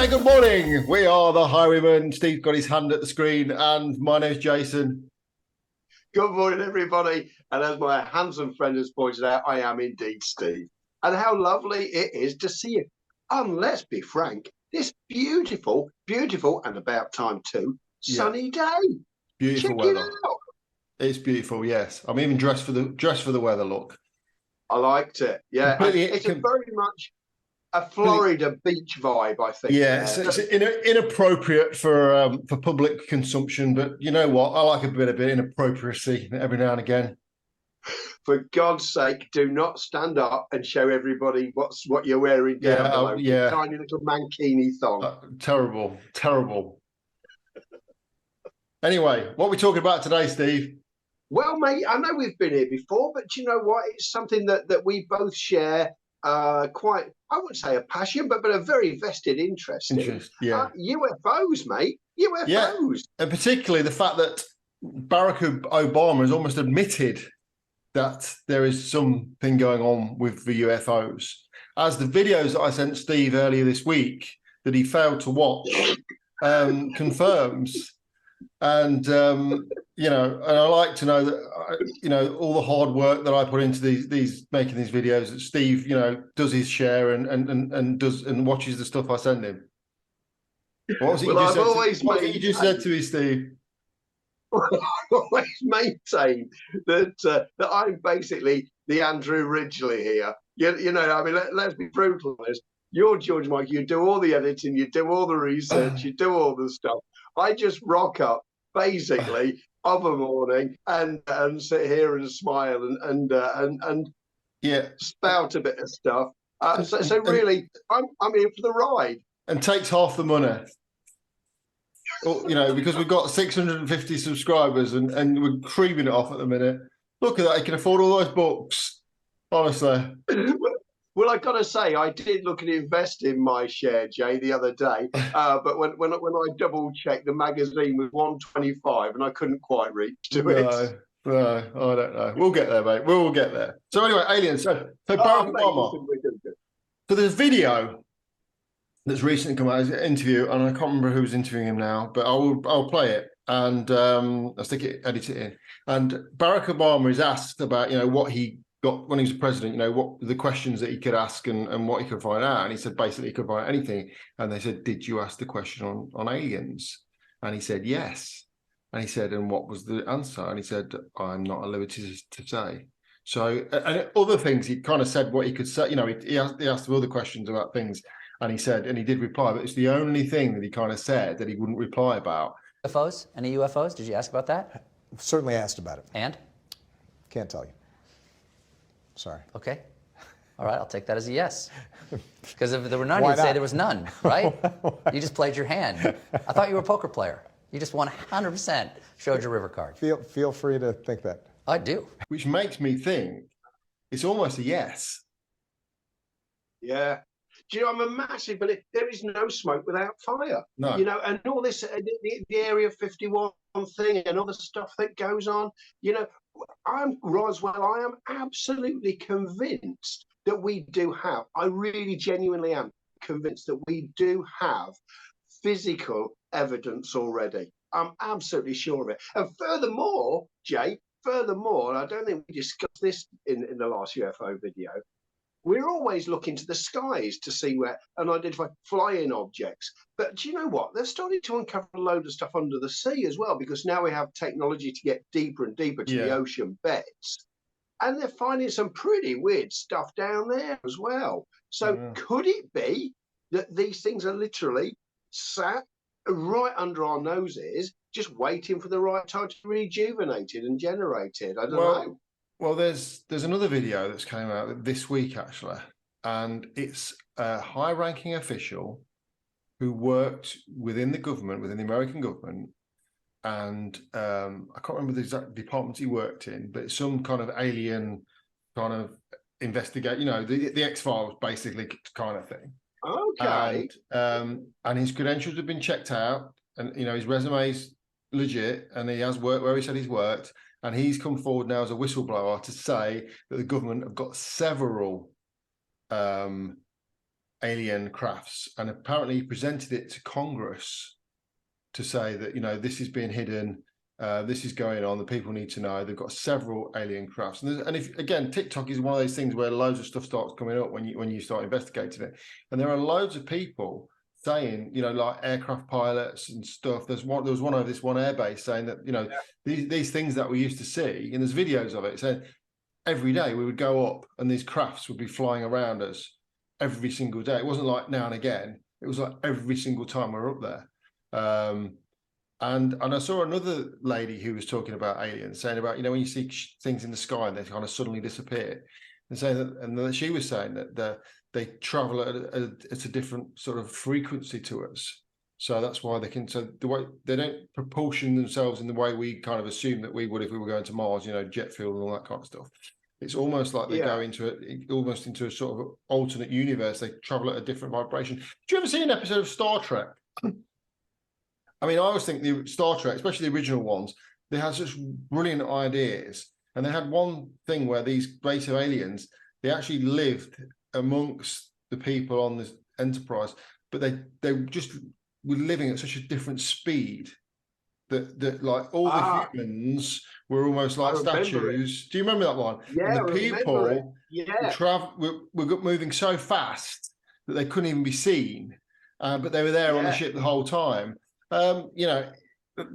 say good morning. We are the Highwaymen. Steve's got his hand at the screen, and my name's Jason. Good morning, everybody. And as my handsome friend has pointed out, I am indeed Steve. And how lovely it is to see you. And let's be frank, this beautiful, and about time too, sunny day. Beautiful Check weather. it out. It's beautiful, yes. I'm even dressed for the weather look. I liked it. Yeah, it's a very much a Florida beach vibe, I think. Yeah, it's inappropriate for public consumption, but you know what? I like a bit of inappropriacy every now and again. For God's sake, do not stand up and show everybody what you're wearing down below. Yeah. Tiny little mankini thong. Terrible. Anyway, what are we talking about today, Steve? Well, mate, I know we've been here before, but you know what? It's something that we both share quite, I wouldn't say a passion, but a very vested interest in. Yeah. UFOs, mate. UFOs. Yeah. And particularly the fact that Barrack Obama has almost admitted that there is something going on with the UFOs. As the videos that I sent Steve earlier this week that he failed to watch confirms. And, you know, and I like to know that, you know, all the hard work that I put into these making these videos, that Steve, you know, does his share and does and watches the stuff I send him. What was it you just said to me, Steve? I've always maintained that I'm basically the Andrew Ridgeley here. You know, I mean, let's be brutal on this. You're George Mike, you do all the editing, you do all the research, you do all the stuff. I just rock up basically of a morning and sit here and smile and spout a bit of stuff. So really, I'm here for the ride. And takes half the money. You know, because we've got 650 subscribers and we're creaming it off at the minute. Look at that, I can afford all those books, honestly. Well, I got to say, I did look at invest in my share, Jay, the other day. But when I double checked, the magazine was 125, and I couldn't quite reach to it. No, I don't know. We'll get there, mate. We'll get there. So anyway, aliens. So Barrack Obama. So there's a video that's recently come out, as an interview, and I can't remember who was interviewing him now, but I'll play it and I'll edit it in. And Barrack Obama is asked about, you know, what he got when he was president, you know, what the questions that he could ask and what he could find out. And he said basically he could find out anything. And they said, did you ask the question on aliens? And he said, yes. And he said, and what was the answer? And he said, I'm not at liberty to say. So, and other things, he kind of said what he could say. You know, he asked other questions about things. And he said, and he did reply, but it's the only thing that he kind of said that he wouldn't reply about. UFOs? Any UFOs? Did you ask about that? Certainly asked about it. And? Can't tell you. Sorry. Okay. All right, I'll take that as a yes. Because if there were none, you'd say there was none, right? You just played your hand. I thought you were a poker player. You just 100% showed your river card. Feel free to think that. I do. Which makes me think it's almost a yes. Yeah. Do you know, I'm a massive believer. There is no smoke without fire. No. You know, and all this, the Area 51 thing and all the stuff that goes on, you know, Roswell, I am absolutely convinced that we do have, I really genuinely am convinced that we do have physical evidence already. I'm absolutely sure of it. And furthermore, Jay, and I don't think we discussed this in the last UFO video, we're always looking to the skies to see where and identify flying objects. But do you know what? They're starting to uncover a load of stuff under the sea as well, because now we have technology to get deeper and deeper to the ocean beds. And they're finding some pretty weird stuff down there as well. So could it be that these things are literally sat right under our noses, just waiting for the right time to be rejuvenated and generated? I don't know. Well, there's another video that's came out this week, actually, and it's a high-ranking official who worked within the government, within the American government, and I can't remember the exact department he worked in, but it's some kind of alien kind of investigate, you know, the X-Files basically kind of thing. Okay. And his credentials have been checked out, and you know his resume's legit, and he has worked where he said he's worked. And he's come forward now as a whistleblower to say that the government have got several alien crafts, and apparently he presented it to Congress to say that, you know, this is being hidden, this is going on, the people need to know. They've got several alien crafts, and if again, TikTok is one of those things where loads of stuff starts coming up when you start investigating it, and there are loads of people saying, you know, like aircraft pilots and stuff. There was one over this one airbase saying that, you know, these things that we used to see, and there's videos of it saying every day we would go up and these crafts would be flying around us every single day. It wasn't like now and again, it was like every single time we were up there. And I saw another lady who was talking about aliens, saying about, you know, when you see things in the sky and they kind of suddenly disappear, and saying that, and that she was saying that they travel at a different sort of frequency to us, so that's why they can. So the way they don't proportion themselves in the way we kind of assume that we would if we were going to Mars, you know, jet fuel and all that kind of stuff. It's almost like they go into a sort of alternate universe. They travel at a different vibration. Did you ever see an episode of Star Trek? I mean, I always think the Star Trek, especially the original ones, they had such brilliant ideas. And they had one thing where these race of aliens, they actually lived amongst the people on this Enterprise, but they just were living at such a different speed that like all the humans were almost like statues. Do you remember that one? Yeah, and the people were moving so fast that they couldn't even be seen, but they were there on the ship the whole time. You know,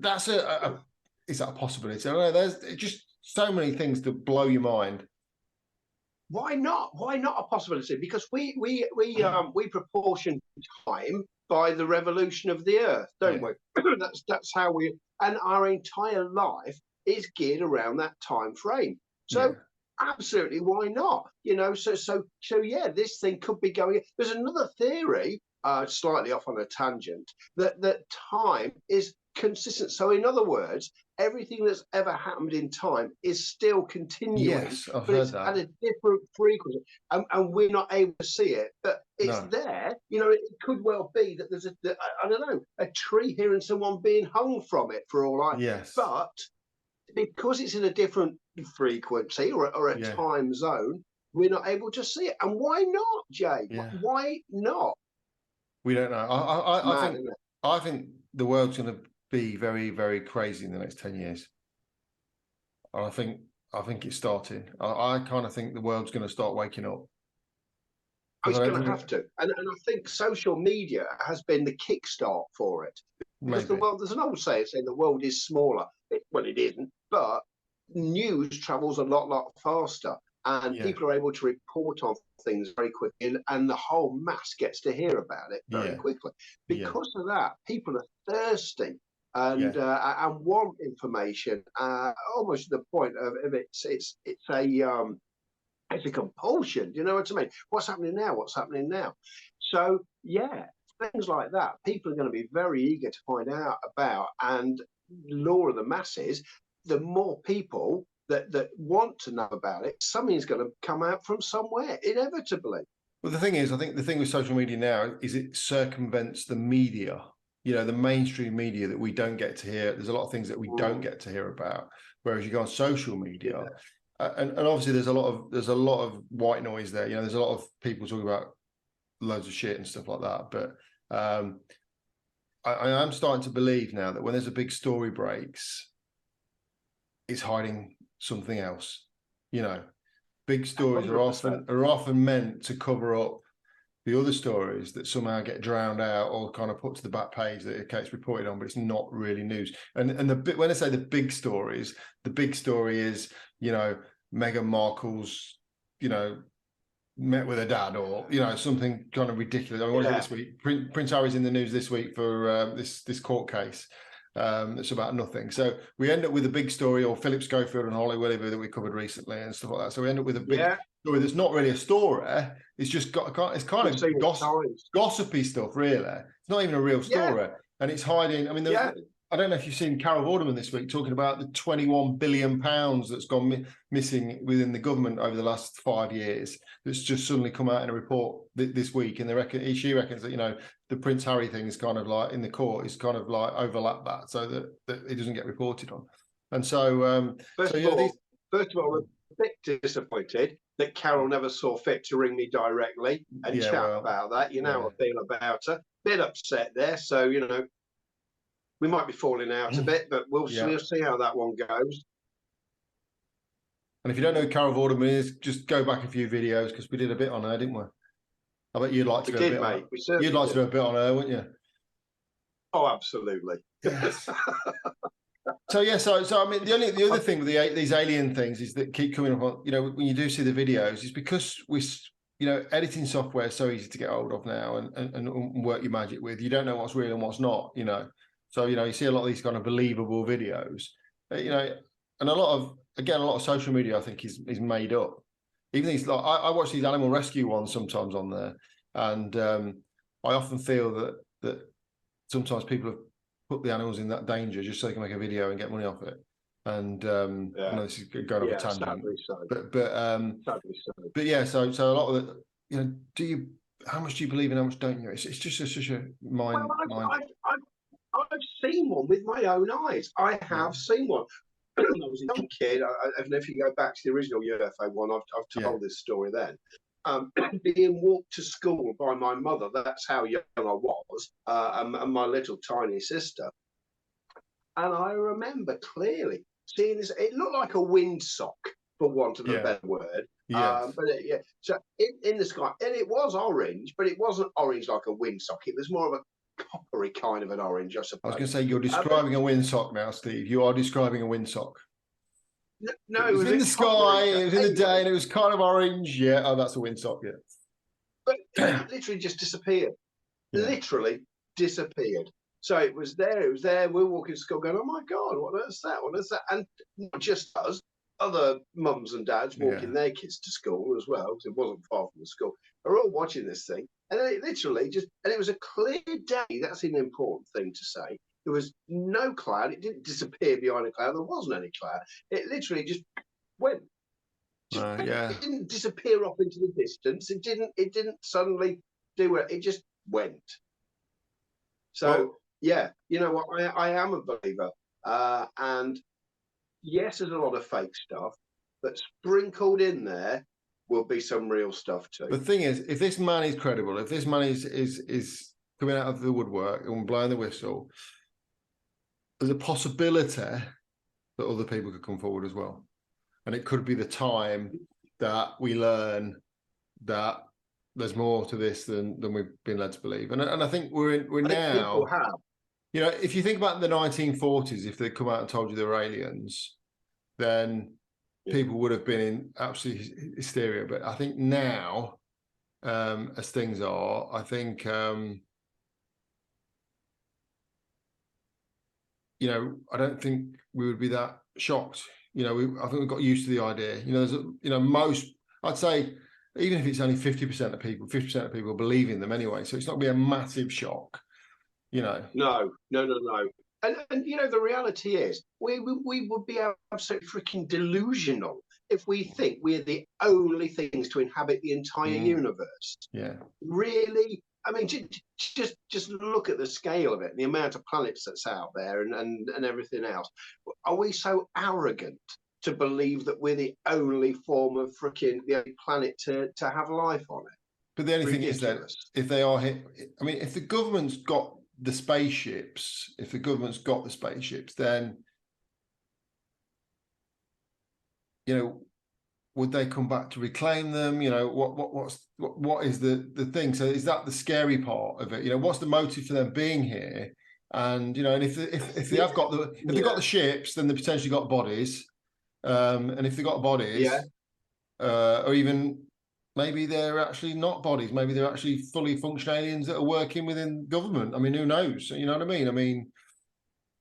that's is that a possibility? I don't know. There's just so many things to blow your mind. Why not? Why not a possibility? Because we proportion time by the revolution of the Earth, don't we? That's how we, and our entire life is geared around that time frame. So absolutely, why not? You know, so yeah, this thing could be going. There's another theory, slightly off on a tangent, that time is consistent. So in other words, everything that's ever happened in time is still continuing. Yes, I've but heard it's that. at a different frequency, and we're not able to see it. But it's there. You know, it could well be that there's I don't know, a tree here and someone being hung from it for all I. Yes. But because it's in a different frequency or a time zone, we're not able to see it. And why not, Jay? Why not? We don't know. I think the world's going to be very, very crazy in the next 10 years. And I think it's starting. I kind of think the world's going to start waking up. It's going to have to. And I think social media has been the kickstart for it. Because the world, there's an old saying the world is smaller. Well, it isn't, but news travels a lot faster. And people are able to report on things very quickly, and the whole mass gets to hear about it very quickly. Because of that, people are thirsty and want information, almost to the point of it's a compulsion. You know what I mean? What's happening now? What's happening now? So things like that, people are going to be very eager to find out about, and law of the masses. The more people that want to know about it, something's going to come out from somewhere, inevitably. Well, the thing is, I think the thing with social media now is it circumvents the media, you know, the mainstream media that we don't get to hear. There's a lot of things that we don't get to hear about, whereas you go on social media, and obviously there's a lot of white noise there. You know, there's a lot of people talking about loads of shit and stuff like that. But I am starting to believe now that when there's a big story breaks, it's hiding something else. You know, big stories are often meant to cover up the other stories that somehow get drowned out or kind of put to the back page that it gets reported on, but it's not really news. And when I say the big stories, the big story is, you know, Meghan Markle's, you know, met with her dad, or, you know, something kind of ridiculous. I mean, what is it this week? Prince Harry's in the news this week for this court case. It's about nothing. So we end up with a big story, or Philip Schofield and Holly Willoughber that we covered recently and stuff like that. So we end up with a big story that's not really a story. It's just it's kind of gossipy stuff, really. It's not even a real story, and it's hiding. I mean, I don't know if you've seen Carol Vorderman this week talking about the £21 billion that's gone missing within the government over the last 5 years. That's just suddenly come out in a report this week, and she reckons that, you know, the Prince Harry thing is kind of like in the court is kind of like overlap that, so that it doesn't get reported on. And so, first of all, bit disappointed that Carol never saw fit to ring me directly and chat about that. You know how I feel about her. Bit upset there. So, you know, we might be falling out a bit, but we'll see how that one goes. And if you don't know who Carol Vorderman is, just go back a few videos because we did a bit on her, didn't we? I bet you'd like to do a bit on her. You'd like to do a bit on her, wouldn't you? Oh, absolutely. Yes. So I mean, the other thing with these alien things is that keep coming up on, you know, when you do see the videos, is because editing software is so easy to get hold of now and work your magic with. You don't know what's real and what's not, you know. So, you know, you see a lot of these kind of believable videos, you know, and a lot of social media, I think, is made up. Even these, like, I watch these animal rescue ones sometimes on there, and I often feel that sometimes people have put the animals in that danger just so they can make a video and get money off it. And I know this is going off a tangent, but yeah, so a lot of it, you know, how much do you believe in, how much don't you? It's just such a mind. I've seen one with my own eyes. I have seen one. I was a young kid. And if you go back to the original UFO one, I've told this story then. Being walked to school by my mother, that's how young I was, and my little tiny sister. And I remember clearly seeing this. It looked like a windsock, for want of a better word. Yes. So in the sky, and it was orange, but it wasn't orange like a windsock. It was more of a coppery kind of an orange, I suppose. I was going to say, you're describing a windsock now, Steve. You are describing a windsock. No, it was in the sky, it was in the day, and it was kind of orange. Yeah, oh, that's a windsock, yeah. But it literally just disappeared. Literally disappeared. So it was there. We were walking to school going, oh my God, what is that? What is that? And not just us, other mums and dads walking their kids to school as well, because it wasn't far from the school. They're all watching this thing. And then it literally and it was a clear day. That's an important thing to say. There was no cloud. It didn't disappear behind a cloud. There wasn't any cloud. It literally just went. It didn't disappear off into the distance. It didn't suddenly do it. It just went. So you know what? I am a believer. And yes, there's a lot of fake stuff, but sprinkled in there will be some real stuff too. The thing is, if this man is credible, if this man is coming out of the woodwork and blowing the whistle, there's a possibility that other people could come forward as well. And it could be the time that we learn that there's more to this than we've been led to believe. And I think we're now, you know, if you think about the 1940s, if they'd come out and told you they were aliens, then people would have been in absolute hysteria. But I think now, as things are, I think, you know, I don't think we would be that shocked. You know, I think we've got used to the idea. You know, most, I'd say, even if it's only 50% of people, 50% of people believe in them anyway. So it's not going to be a massive shock, you know. No. And you know, the reality is we would be absolutely freaking delusional if we think we're the only things to inhabit the entire universe. Yeah. Really? I mean, just look at the scale of it, the amount of planets that's out there and everything else. Are we so arrogant to believe that we're the only form of freaking the only planet to have life on it? But the only thing is that if they are hit, I mean, if the government's got the spaceships, then, you know, would they come back to reclaim them? You know, what is the thing? So is that the scary part of it? You know, what's the motive for them being here? And, you know, and if they have got they've got the ships, then they potentially got bodies. And if they got bodies, or even maybe they're actually not bodies, maybe they're actually fully functional aliens that are working within government. I mean, who knows? You know what I mean? I mean,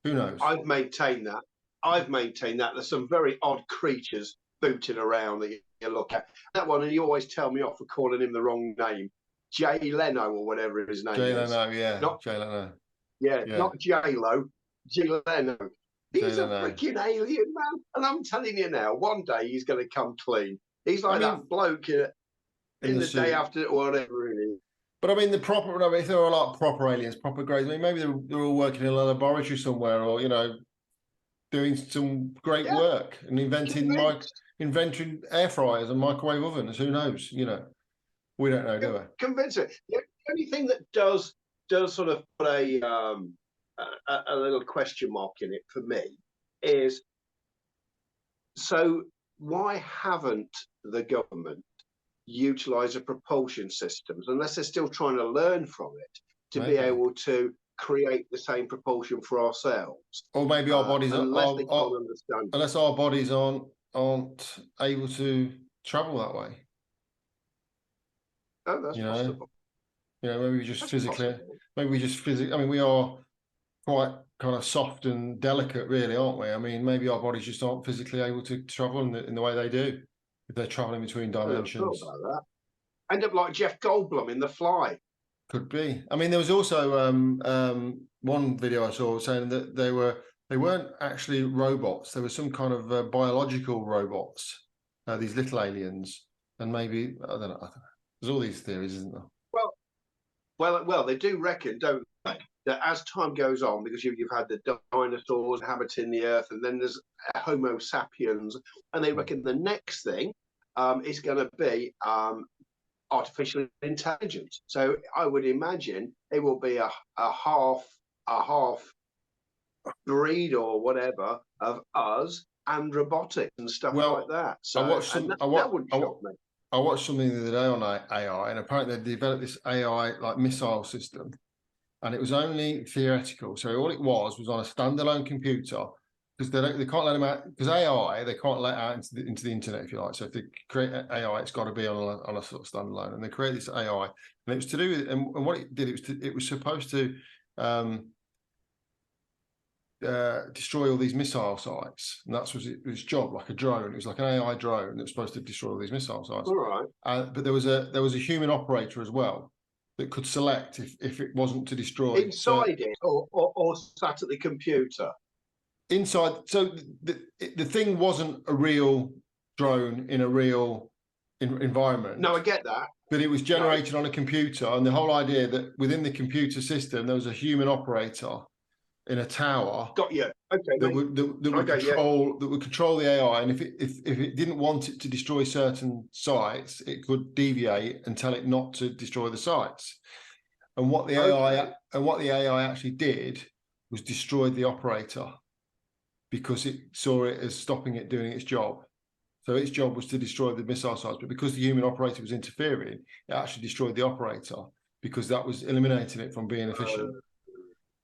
who knows? I've maintained that. There's some very odd creatures booting around that you look at. That one, and you always tell me off for calling him the wrong name. Jay Leno or whatever his name is. Jay Leno, yeah. Not Jay Leno. Yeah, not J-Lo, Jay Leno. He's a freaking alien, man. And I'm telling you now, one day he's going to come clean. He's like that bloke in the day after, whatever it is. But I mean, if there are a lot of proper aliens, proper greys, I mean, maybe they're all working in a laboratory somewhere, or, you know, doing some great work and inventing inventing air fryers and microwave ovens. Who knows? You know, we don't know, do we? Convince it. The only thing that does sort of put a little question mark in it for me is, so why haven't the government utilised the propulsion systems, unless they're still trying to learn from it, to be able to create the same propulsion for ourselves? Or maybe our bodies unless they can't understand unless our bodies aren't able to travel that way. Oh, that's possible. You know, maybe we just physically, I mean, we are quite kind of soft and delicate, really, aren't we? I mean, maybe our bodies just aren't physically able to travel in the way they do if they're traveling between dimensions. About that. End up like Jeff Goldblum in The Fly. Could be. I mean, there was also one video I saw saying that they weren't actually robots. They were some kind of biological robots, these little aliens, and maybe I don't know. There's all these theories, isn't there? Well, they do reckon, don't they, that as time goes on, because you've had the dinosaurs inhabiting the earth, and then there's Homo sapiens, and they reckon the next thing is going to be artificial intelligence. So I would imagine it will be a half breed or whatever of us and robotics and stuff like that. So that would shock me. I watched something the other day on AI, and apparently they developed this AI like missile system, and it was only theoretical. So all it was on a standalone computer, because they can't let them out, because AI they can't let out into the internet, if you like. So if they create AI, it's got to be on a sort of standalone. And they created this AI, and it was to do with, and what it did, it was supposed to destroy all these missile sites, and that's was its job, like a drone. It was like an AI drone that was supposed to destroy all these missile sites. All right. But there was a human operator as well that could select if it wasn't to destroy inside it or sat at the computer. Inside. So the thing wasn't a real drone in a real environment. No, I get that. But it was generated on a computer, and the whole idea that within the computer system there was a human operator in a tower. Got you. Okay. That would control the AI, and if it didn't want it to destroy certain sites, it could deviate and tell it not to destroy the sites. And what the AI actually did was destroyed the operator, because it saw it as stopping it doing its job. So its job was to destroy the missile sites, but because the human operator was interfering, it actually destroyed the operator, because that was eliminating it from being efficient.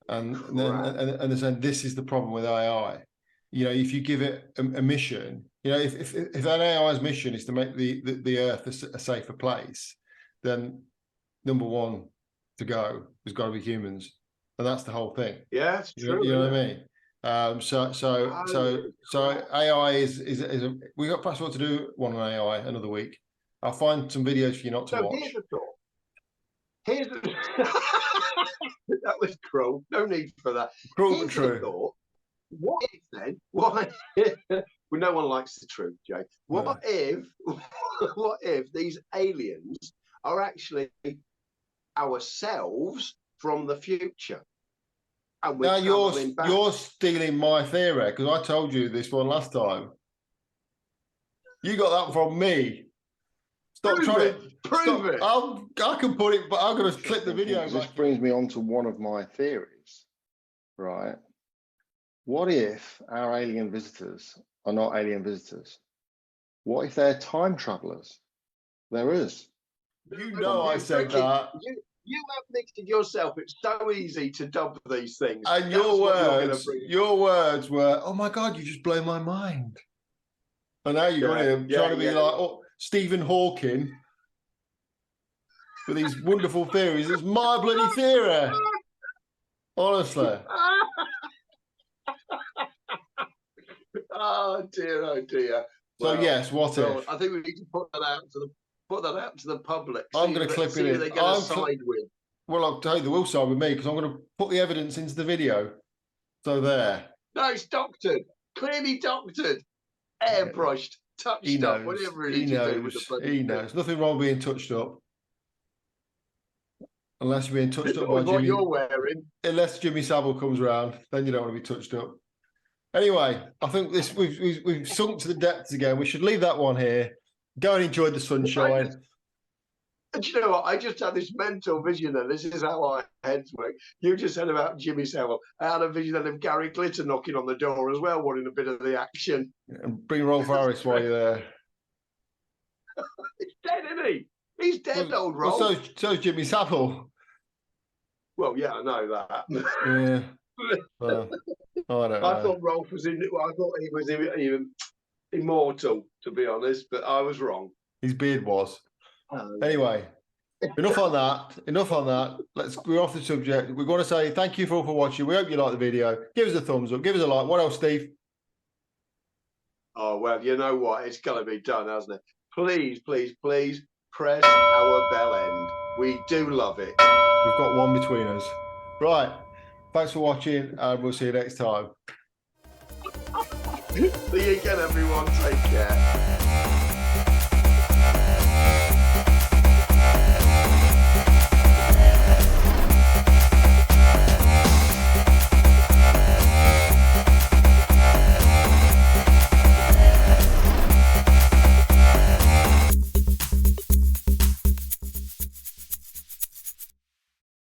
And they're saying this is the problem with AI. You know, if you give it a mission, you know, if an AI's mission is to make the Earth a safer place, then number one to go has got to be humans, and that's the whole thing. Yeah, it's true. You know what I mean? So AI is we got passport to do one on AI another week. I'll find some videos for you not to watch. Here's that was cruel. No need for that. Cruel but true. Thought, what if then? Why? Well, no one likes the truth, Jay. What if these aliens are actually ourselves from the future? And now you're stealing my theory, because I told you this one last time. You got that from me. Prove it. I can put it, but I'm going to clip the video. This brings me on to one of my theories, right? What if our alien visitors are not alien visitors? What if they're time travelers? There is. You know, I said that. You have mixed it yourself. It's so easy to dub these things. And your words were, "Oh my God, you just blow my mind." And now you're trying to be like, oh, Stephen Hawking with these wonderful theories. It's my bloody theory. Honestly. Oh dear, oh dear. So yes, what if? I think we need to put that out to the public. I'm going to clip it in. They're going to side with. Well, I'll tell you, they will side with me, because I'm going to put the evidence into the video. So there. No, it's doctored. Clearly doctored. Airbrushed. Touched up. Whatever it is you do with the bloody He knows. Nothing wrong being touched up. Unless you're being touched up by Jimmy. What you're wearing. Unless Jimmy Savile comes round, then you don't want to be touched up. Anyway, I think this we've sunk to the depths again. We should leave that one here. Go and enjoy the sunshine. Do you know what? I just had this mental vision, and this is how our heads work. You just said about Jimmy Savile. I had a vision of Gary Glitter knocking on the door as well, wanting a bit of the action. And bring Rolf Harris while you're there. He's dead, isn't he? He's dead, old Rolf. Well, so's Jimmy Savile. Well, yeah, I know that. Yeah. Well, I don't know. I thought Rolf was in. Well, I thought he was even immortal, to be honest, but I was wrong. His beard was. Anyway, enough on that. We're off the subject. We're going to say thank you for watching. We hope you like the video. Give us a thumbs up. Give us a like. What else, Steve? Oh, well, you know what? It's got to be done, hasn't it? Please, please, please press our bell end. We do love it. We've got one between us. Right. Thanks for watching, and we'll see you next time. See you again, everyone. Take care.